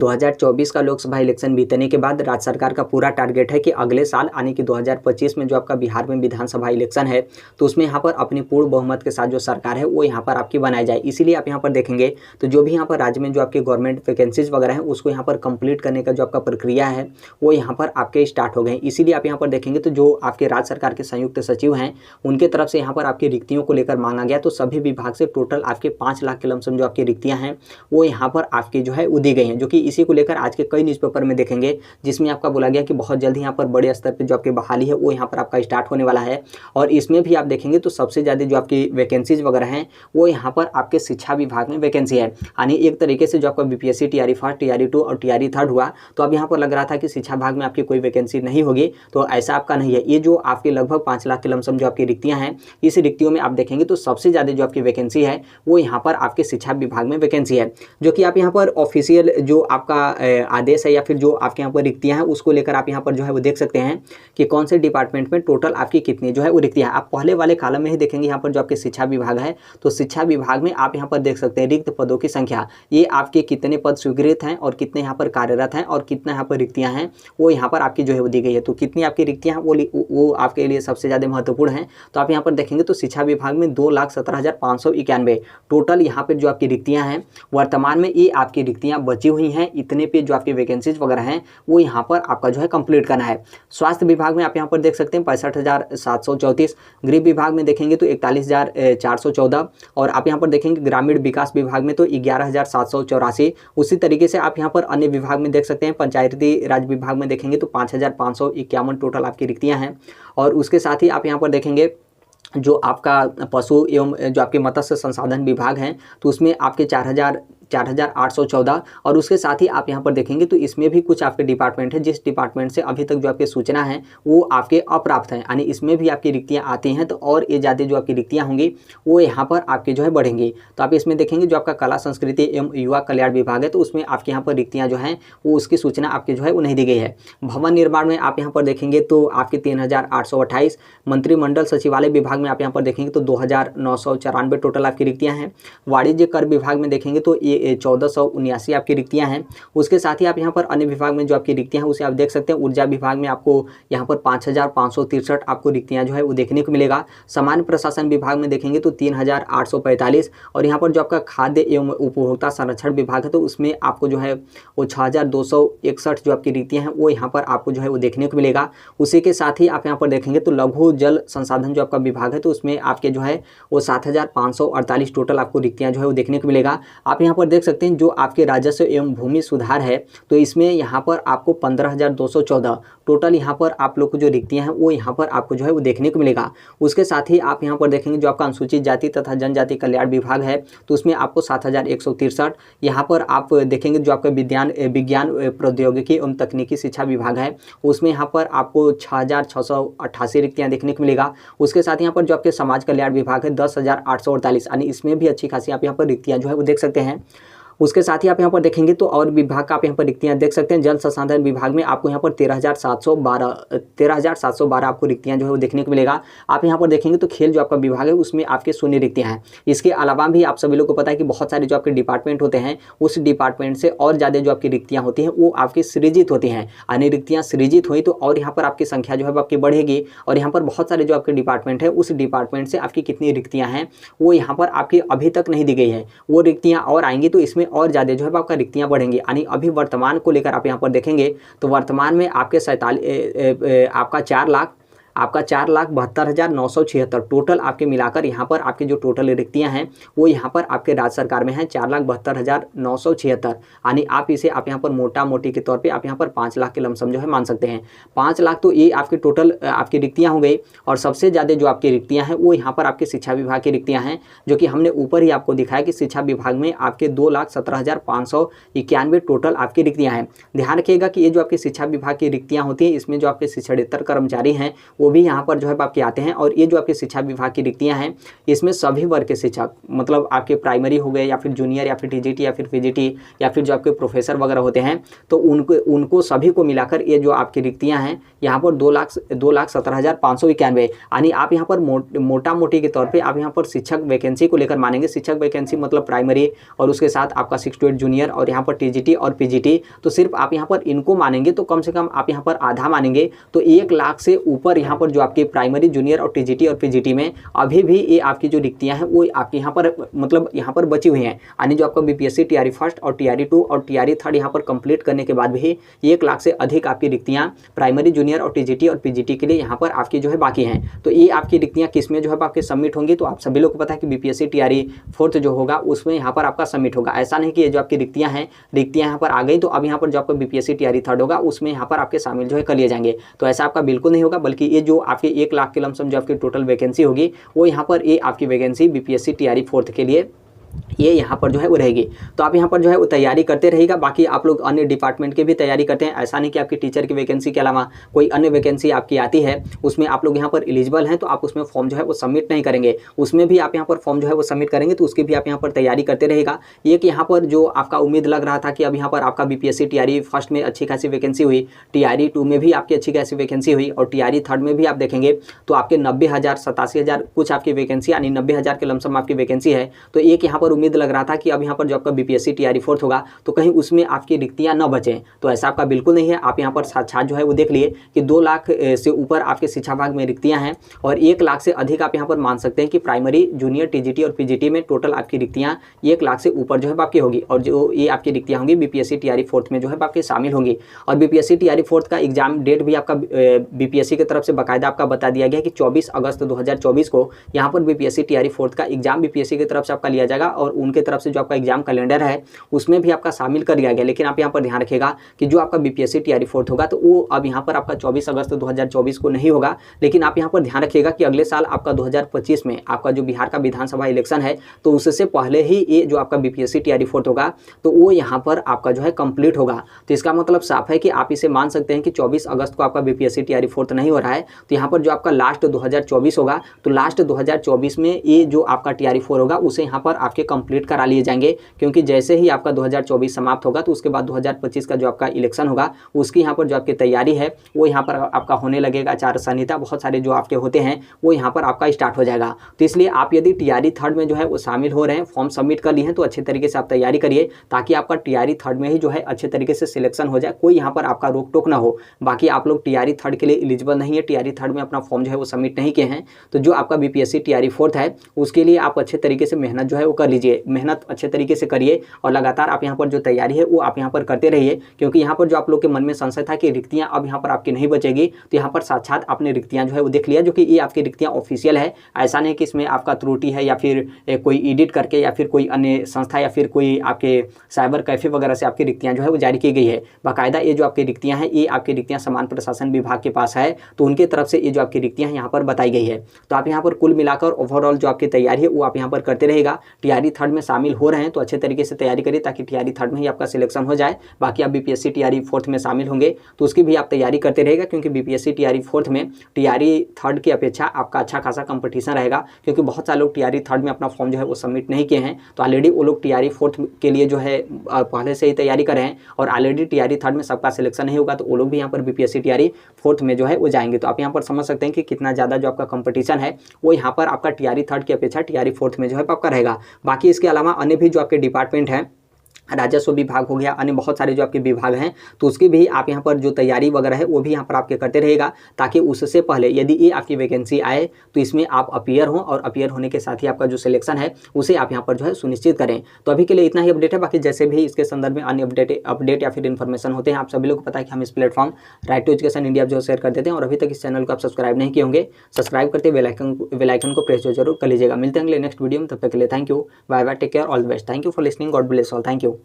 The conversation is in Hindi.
2024 का लोकसभा इलेक्शन बीतने के बाद राज्य सरकार का पूरा टारगेट है कि अगले साल यानी कि 2025 में जो आपका बिहार में विधानसभा इलेक्शन है तो उसमें यहाँ पर अपनी पूर्ण बहुमत के साथ जो सरकार है वो यहाँ पर आपकी बनाई जाए। इसीलिए आप यहाँ पर देखेंगे तो जो भी यहाँ पर राज्य में जो आपकी गवर्नमेंट वैकेंसीज वगैरह है उसको यहाँ पर कंप्लीट करने का जो आपका प्रक्रिया है वो यहाँ पर आपके स्टार्ट हो गए। इसीलिए आप यहाँ पर देखेंगे तो जो आपके राज्य सरकार के संयुक्त सचिव हैं उनके तरफ से यहाँ पर आपकी रिक्तियों को लेकर मांगा गया, तो सभी विभाग से टोटल आपके 5 लाख के लमसम जो आपकी रिक्तियाँ हैं वो यहाँ पर आपकी जो है दी गई हैं, जो कि इसी को लेकर आज के कई न्यूज़पेपर में देखेंगे जिसमें आपका बोला गया कि बहुत जल्द यहाँ पर बड़े स्तर पर जो आपकी बहाली है वो यहाँ पर आपका स्टार्ट होने वाला है। और इसमें भी आप देखेंगे तो सबसे ज़्यादा जो आपकी वैकेंसीज वगैरह हैं वो यहाँ पर आपके शिक्षा विभाग में वैकेंसी है। यानी एक तरीके से जो आपका बीपीएससी टीआरई फर्स्ट, टीआरई 2 और टीआरई 3 हुआ तो अब यहाँ पर लग रहा था कि शिक्षा विभाग में आपकी कोई वैकेंसी नहीं होगी, तो ऐसा आपका नहीं है। ये जो आपके लगभग 5 लाख के लमसम जो आपकी रिक्तियाँ हैं, इस रिक्तियों में आप देखेंगे तो सबसे ज़्यादा जो आपकी वैकेंसी है वो यहाँ पर आपके शिक्षा विभाग में वैकेंसी है, जो कि आप यहाँ पर ऑफिशियल जो आपका आदेश है या फिर जो आपके यहाँ पर रिक्तियाँ हैं उसको लेकर आप यहाँ पर जो है वो देख सकते हैं कि कौन से डिपार्टमेंट में टोटल आपकी कितनी जो है वो रिक्तियाँ। आप पहले वाले कॉलम में ही देखेंगे यहाँ पर जो आपके शिक्षा विभाग है तो शिक्षा विभाग में आप यहाँ पर देख सकते हैं रिक्त पदों की संख्या, ये आपके कितने पद स्वीकृत हैं और कितने यहाँ पर कार्यरत हैं और कितना यहाँ पर रिक्तियाँ हैं वो यहाँ पर आपकी जो है वो दी गई है। तो कितनी आपकी रिक्तियाँ हैं वो आपके लिए सबसे ज़्यादा महत्वपूर्ण है। तो आप यहाँ पर देखेंगे तो शिक्षा विभाग में 2,17,591 टोटल यहाँ पर जो आपकी रिक्तियाँ हैं वर्तमान में ये आपकी रिक्तियाँ बची हुई हैं। इतने पे जो आपकी वैकेंसीज वगैरह हैं वो यहाँ पर आपका जो है कंप्लीट करना है। स्वास्थ्य विभाग में आप यहाँ पर देख सकते हैं 65,734, गृह विभाग में देखेंगे तो 41,414 और आप यहाँ पर देखेंगे ग्रामीण विकास विभाग में तो 11,784। उसी तरीके से आप यहाँ पर अन्य विभाग में देख सकते हैं पंचायती राज विभाग में देखेंगे तो 5,551 टोटल आपकी रिक्तियाँ हैं। और उसके साथ ही आप यहाँ पर देखेंगे जो आपका पशु एवं जो आपके मत्स्य संसाधन विभाग हैं तो उसमें आपके 4,814 और उसके साथ ही आप यहाँ पर देखेंगे तो इसमें भी कुछ आपके डिपार्टमेंट है जिस डिपार्टमेंट से अभी तक जो आपकी सूचना है वो आपके अप्राप्त हैं, यानी इसमें भी आपकी रिक्तियाँ आती हैं तो और ये ज़्यादा जो आपकी रिक्तियाँ होंगी वो यहाँ पर आपकी जो है बढ़ेंगी। तो आप इसमें देखेंगे जो आपका कला संस्कृति एवं युवा कल्याण विभाग है तो उसमें आपके यहाँ पर रिक्तियाँ जो हैं वो उसकी सूचना आपकी जो है वो नहीं दी गई है। भवन निर्माण में आप यहाँ पर देखेंगे तो आपके 3,828, मंत्रिमंडल सचिवालय विभाग में आप यहाँ पर देखेंगे तो 2,994 टोटल आपकी रिक्तियाँ हैं। वाणिज्य कर विभाग में देखेंगे तो ये 1,479 आपकी रिक्तियां हैं। उसके साथ ही आप यहाँ पर अन्य विभाग में जो आपकी रिक्तियां हैं उसे आप देख सकते हैं। ऊर्जा विभाग में आपको यहाँ पर 5,563 आपको रिक्तियां जो है वो देखने को मिलेगा। सामान्य प्रशासन विभाग में देखेंगे तो 3,845 और यहाँ पर जो आपका खाद्य एवं उपभोक्ता संरक्षण विभाग है तो उसमें आपको जो है वो 6,261 जो आपकी रिक्तियाँ हैं वो यहाँ पर आपको जो है वो देखने को मिलेगा। उसी के साथ ही आप यहाँ पर देखेंगे तो लघु जल संसाधन जो आपका विभाग है तो उसमें आपके जो है वो 7,548 टोटल आपको रिक्तियाँ जो है वो देखने को मिलेगा। आप यहाँ पर देख सकते हैं जो आपके राजस्व एवं भूमि सुधार है तो इसमें यहाँ पर आपको 15,214 टोटल यहाँ पर आप लोग को जो रिक्तियाँ हैं वो यहाँ पर आपको जो है वो देखने को मिलेगा। उसके साथ ही आप यहाँ पर देखेंगे जो आपका अनुसूचित जाति तथा जनजाति कल्याण विभाग है तो उसमें आपको 7,163 यहाँ पर आप देखेंगे जो आपका विज्ञान प्रौद्योगिकी एवं तकनीकी शिक्षा विभाग है उसमें यहाँ पर आपको 6,688 रिक्तियाँ देखने को मिलेगा। उसके साथ यहाँ पर जो आपके समाज कल्याण विभाग है 10,848 यानी इसमें भी अच्छी खासी आप यहाँ पर रिक्तियाँ जो है वो देख सकते हैं। उसके साथ ही आप यहाँ पर देखेंगे तो और विभाग का आप यहाँ पर रिक्तियाँ देख सकते हैं। जल संसाधन विभाग में आपको यहाँ पर 13,712 आपको रिक्तियाँ जो है वो देखने को मिलेगा। आप यहाँ पर देखेंगे तो खेल जो आपका विभाग है उसमें आपके शून्य रिक्तियाँ हैं। इसके अलावा भी आप सभी लोग को पता है कि बहुत सारे जो आपके डिपार्टमेंट होते हैं उस डिपार्टमेंट से और ज़्यादा जो आपकी रिक्तियाँ होती हैं वो आपकी सृजित होती हैं, यानी रिक्तियाँ सृजित हुई तो और यहाँ पर आपकी संख्या जो है वो आपकी बढ़ेगी। और यहाँ पर बहुत सारे जो आपके डिपार्टमेंट है उस डिपार्टमेंट से आपकी कितनी रिक्तियाँ हैं वो यहाँ पर आपकी अभी तक नहीं दी गई है, वो रिक्तियाँ और आएंगी तो इसमें और ज़्यादा जो है आपका रिक्तियाँ बढ़ेंगी। यानी अभी वर्तमान को लेकर आप यहाँ पर देखेंगे तो वर्तमान में आपके आपका 4,72,976 टोटल आपके मिलाकर यहाँ पर आपके जो टोटल रिक्तियाँ हैं वो यहाँ पर आपके राज्य सरकार में हैं 4,72,976। यानी आप इसे आप यहाँ पर मोटा मोटी के तौर पे आप यहाँ पर 5 लाख के लमसम जो है मान सकते हैं। 5 लाख तो ये आपके टोटल आपकी रिक्तियाँ हो गई। और सबसे ज़्यादा जो आपकी रिक्तियाँ हैं वो यहाँ पर आपके शिक्षा विभाग की रिक्तियाँ हैं, जो कि हमने ऊपर ही आपको दिखाया कि शिक्षा विभाग में आपके 2,17,591 टोटल आपकी रिक्तियाँ हैं। ध्यान रखिएगा कि ये जो आपकी शिक्षा विभाग की रिक्तियाँ होती हैं इसमें जो आपके शिक्षणेतर कर्मचारी हैं वो वो भी यहाँ पर जो है आपके आते हैं। और ये जो आपके शिक्षा विभाग की रिक्तियाँ हैं इसमें सभी वर्ग के शिक्षक, मतलब आपके प्राइमरी हो गए या फिर जूनियर या फिर टीजीटी या फिर पीजीटी या फिर जो आपके प्रोफेसर वगैरह होते हैं, तो उनको सभी को मिलाकर ये जो आपकी रिक्तियाँ हैं यहाँ पर 2,17,591, यानी आप यहाँ पर मोटा मोटी के तौर पे आप यहाँ पर शिक्षक वैकेंसी को लेकर मानेंगे। शिक्षक वैकेंसी मतलब प्राइमरी और उसके साथ आपका 6 to 8 जूनियर और यहाँ पर टीजीटी और पीजीटी, तो सिर्फ आप यहाँ पर इनको मानेंगे तो कम से कम आप यहाँ पर आधा मानेंगे, तो 1 लाख से ऊपर यहाँ पर जो आपके प्राइमरी, जूनियर और टीजीटी और पीजीटी में अभी भी ये आपकी जो रिक्तियाँ हैं वो आपके यहाँ पर मतलब यहाँ पर बची हुई हैं। यानी जो आपका बीपीएससी टीआरई फर्स्ट और टीआरई 2 और टीआरई थर्ड यहाँ पर कंप्लीट करने के बाद भी 1 लाख से अधिक आपकी रिक्तियाँ प्राइमरी, जूनियर और टीजीटी और पीजीटी के लिए यहाँ पर आपकी जो है बाकी हैं। तो ये आपकी रिक्तियाँ किस में जो है आपके सबमिट होंगी, तो आप सभी लोग को पता है कि बीपीएससी टीआरई फोर्थ जो होगा उसमें यहाँ पर आपका सबमिट होगा। ऐसा नहीं कि ये जो आपकी रिक्तियाँ हैं, रिक्तियाँ यहाँ पर आ गई तो अब यहाँ पर जो आपका बीपीएससी टीआरई थर्ड होगा उसमें यहाँ पर आपके शामिल जो है कर लिए जाएंगे, तो ऐसा आपका बिल्कुल नहीं होगा। बल्कि ये जो आपके 1 लाख के लमसम जो आपकी टोटल वैकेंसी होगी वो यहाँ पर ये आपकी वैकेंसी बीपीएससी टीआरई फोर्थ के लिए ये यहाँ पर जो है वो रहेगी। तो आप यहाँ पर जो है वो तैयारी करते रहेगा। बाकी आप लोग अन्य डिपार्टमेंट की भी तैयारी करते हैं, ऐसा नहीं कि आपकी टीचर की वैकेंसी के अलावा कोई अन्य वैकेंसी आपकी आती है उसमें आप लोग यहाँ पर एलिजिबल हैं तो आप उसमें फॉर्म जो है वो सबमिट नहीं करेंगे, उसमें भी आप यहाँ पर फॉर्म जो है वो सबमिट करेंगे, तो उसकी भी आप यहाँ पर तैयारी करते रहेगा। एक यहाँ पर जो आपका उम्मीद लग रहा था कि अब यहाँ पर आपका बीपीएससी टीआरई फर्स्ट में अच्छी खासी वैकेंसी हुई, टीआरई 2 में भी आपकी अच्छी खासी वैकेंसी हुई और टीआरई थर्ड में भी आप देखेंगे तो आपके 90,000 87,000 कुछ आपकी वैकेंसी यानी 90,000 के लमसम आपकी वैकेंसी है। तो एक यहाँ पर उम्मीद लग रहा था कि अब यहाँ पर जो आपका बीपीएससी टीआरई फोर्थ होगा तो कहीं उसमें आपकी रिक्तियाँ न बचें, तो ऐसा आपका बिल्कुल नहीं है। आप यहाँ पर साक्षात जो है वो देख लिए कि 2 लाख से ऊपर आपके शिक्षा विभाग में रिक्तियाँ हैं और 1 लाख से अधिक आप यहाँ पर मान सकते हैं कि प्राइमरी, जूनियर, टीजीटी और पीजीटी में टोटल आपकी रिक्तियाँ 1 लाख से ऊपर जो है आपकी होगी। और जो ये आपकी रिक्तियाँ होंगी बीपीएससी टीआरई फोर्थ में जो है आपके शामिल होंगी। और बीपीएससी टीआरई फोर्थ का एग्जाम डेट भी आपका बीपीएससी की तरफ से बाकायदा आपका बता दिया गया कि 24 अगस्त 2024 को यहाँ पर बीपीएससी टीआरई फोर्थ का एग्जाम बीपीएससी की तरफ से आपका लिया जाएगा और उनके तरफ से जो आपका एग्जाम कैलेंडर है उसमें भी आपका शामिल कर दिया गया। लेकिन आप यहाँ पर ध्यान रखिएगा कि जो आपका बीपीएससी टीआरई फोर्थ होगा तो वो अब यहाँ पर आपका 24 अगस्त 2024 को नहीं होगा। लेकिन आप यहाँ पर ध्यान रखिएगा कि अगले साल आपका 2025 में आपका जो बिहार का विधानसभा इलेक्शन है तो उससे पहले ही ये जो आपका बीपीएससी टीआरई फोर्थ होगा तो वो यहाँ पर आपका जो है कंप्लीट होगा। तो इसका मतलब साफ है कि आप इसे मान सकते हैं कि 24 अगस्त को आपका बीपीएससी टीआरई फोर्थ नहीं हो रहा है, तो यहाँ पर जो आपका लास्ट 2024 होगा तो लास्ट 2024 में ये जो आपका टीआरई 4 होगा उसे यहाँ पर आपके कंप्लीट करा लिए जाएंगे। क्योंकि जैसे ही आपका 2024 समाप्त होगा तो उसके बाद 2025 का जो आपका इलेक्शन होगा उसकी यहाँ पर जो आपकी तैयारी है वो यहाँ पर आपका होने लगेगा। आचार संहिता बहुत सारे जो आपके होते हैं वो यहाँ पर आपका स्टार्ट हो जाएगा। तो इसलिए आप यदि टीआरई थर्ड में जो है वो शामिल हो रहे हैं, फॉर्म सबमिट कर लिए हैं, तो अच्छे तरीके से आप तैयारी करिए ताकि आपका टीआरई थर्ड में ही जो है अच्छे तरीके से सिलेक्शन हो जाए, कोई यहाँ पर आपका रोक टोक ना हो। बाकी आप लोग टीआरई थर्ड के लिए एलिजिबल नहीं है, टीआरई थर्ड में अपना फॉर्म जो है वो सबमिट नहीं किए हैं, तो जो आपका बीपीएससी टीआरई फोर्थ है उसके लिए आप अच्छे तरीके से मेहनत जो है वो कर लीजिए, मेहनत अच्छे तरीके से करिए और लगातार आप यहाँ पर जो तैयारी है वो आप यहाँ पर करते रहिए। क्योंकि यहाँ पर जो आप लोग के मन में संशय था कि रिक्तियाँ अब यहाँ पर आपकी नहीं बचेगी, तो यहाँ पर साक्षात आपने रिक्तियाँ जो है वो देख लिया, जो कि ये आपकी रिक्तियाँ ऑफिशियल है। ऐसा नहीं कि इसमें आपका त्रुटि है या फिर कोई एडिट करके या फिर कोई अन्य संस्था या फिर कोई आपके साइबर कैफे वगैरह से आपकी रिक्तियाँ जो है वो जारी की गई है। बाकायदा ये जो आपकी रिक्तियाँ हैं ये आपकी रिक्तियाँ समान प्रशासन विभाग के पास है, तो उनके तरफ से ये जो आपकी रिक्तियाँ यहाँ पर बताई गई है। तो आप यहाँ पर कुल मिलाकर ओवरऑल जो आपकी तैयारी है वो आप यहाँ पर करते रहेगा। टीआरई थर्ड में शामिल हो रहे हैं तो अच्छे तरीके से तैयारी करिए ताकि टीआरई थर्ड में ही आपका सिलेक्शन हो जाए। बाकी आप बीपीएससी टीआरई फोर्थ में शामिल होंगे तो उसकी भी आप तैयारी करते रहेगा, क्योंकि बीपीएससी टीआरई फोर्थ में टीआरई थर्ड की अपेक्षा आपका अच्छा खासा कंपटीशन रहेगा। क्योंकि बहुत सारे लोग टीआरई थर्ड में अपना फॉर्म जो है वो सबमिट नहीं किए हैं, तो ऑलरेडी वो लोग टीआरई फोर्थ के लिए जो है पहले से ही तैयारी कर रहे हैं और ऑलरेडी टीआरई थर्ड में सबका सिलेक्शन नहीं होगा, तो वो लोग भी यहाँ पर बीपीएससी टीआरई फोर्थ में जो है वो जाएंगे। तो आप यहाँ पर समझ सकते हैं कि कितना ज़्यादा जो आपका कंपटीशन है वो यहाँ पर आपका टीआरई थर्ड की अपेक्षा टीआरई फोर्थ में जो है आपका रहेगा। बाकी इसके अलावा अन्य भी जो आपके डिपार्टमेंट हैं, राजस्व विभाग हो गया, अन्य बहुत सारे जो आपके विभाग हैं, तो उसकी भी आप यहाँ पर जो तैयारी वगैरह है वो भी यहाँ पर आपके करते रहेगा, ताकि उससे पहले यदि ये आपकी वैकेंसी आए तो इसमें आप अपीयर हों और अपीयर होने के साथ ही आपका जो सिलेक्शन है उसे आप यहाँ पर जो है सुनिश्चित करें। तो अभी के लिए इतना ही अपडेट है। बाकी जैसे भी इसके संदर्भ में अन्य अपडेट या फिर इन्फॉर्मेशन होते हैं, आप सभी लोग को पता है कि हम इस platform right to education India जो शेयर कर देते हैं। और अभी तक इस चैनल को आप सब्सक्राइब नहीं किए होंगे, सब्सक्राइब करते बेल आइकन को प्रेस जरूर कर लीजिएगा। मिलते हैं अगले नेक्स्ट वीडियो में, तब तक के लिए thank you, bye bye, take care, all the best, thank you for listening, God bless all, thank you.